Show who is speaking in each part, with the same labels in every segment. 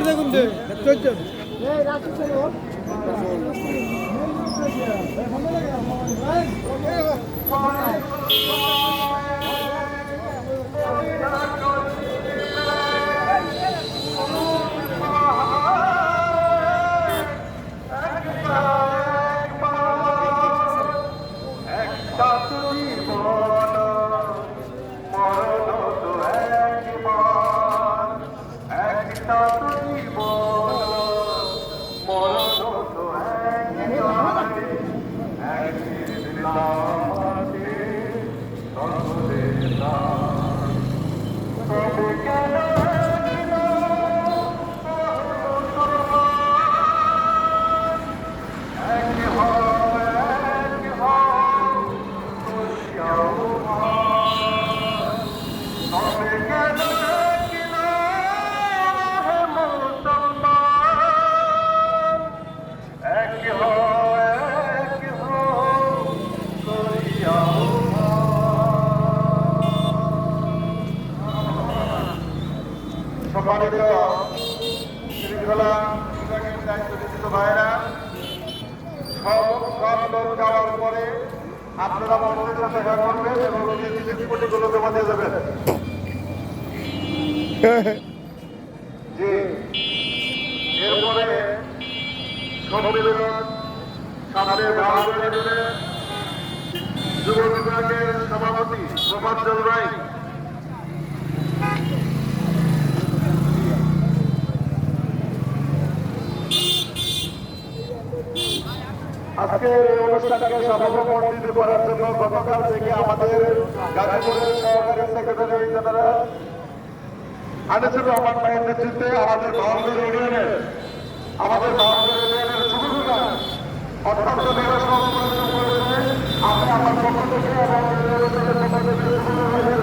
Speaker 1: দেখুন দে চলছে
Speaker 2: সম্মানিত শৃঙ্খলা বিভাগের দায়িত্ব ভাইয়েরা, সব লোক যাওয়ার পরে আপনারা আমাদের সাথে দেখা করবেন এবং রিপোর্টগুলো জমা দিয়ে যাবেন। জি, এরপরে সম্মেলন সামনে যুব বিভাগের সভাপতি মোফাজ্জল ভাই, আজকে এই অনুষ্ঠানকে সভাপতিত্ব করার জন্য গতকাল থেকে আমাদের গাজীপুরের সহকারী সেক্রেটারি জেনারেল আনিসুর রহমান ভাইয়ের নেতৃত্বে আমাদের বাউন্ডারি ইউনিয়নের যুবকরা অত্যন্ত নিরসন করেছে। আমি আমার পক্ষ থেকে এবং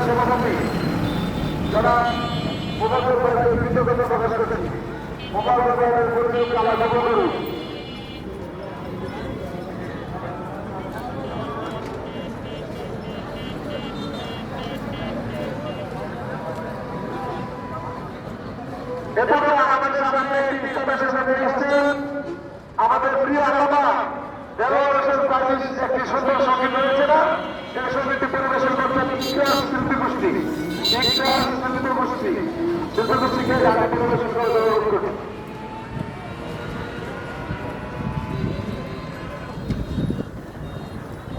Speaker 2: সভাপতি যারা মোবাইল ভাইয়ের কৃতজ্ঞতা প্রকাশ করেছেন। মোবাইল ভাইয়ের পরিচয়কে আলাদা করুন। এরপরে আমাদের সামনে আমাদের প্রিয় আলামা দেওয়ার একটি সুন্দর সঙ্গীত রয়েছে।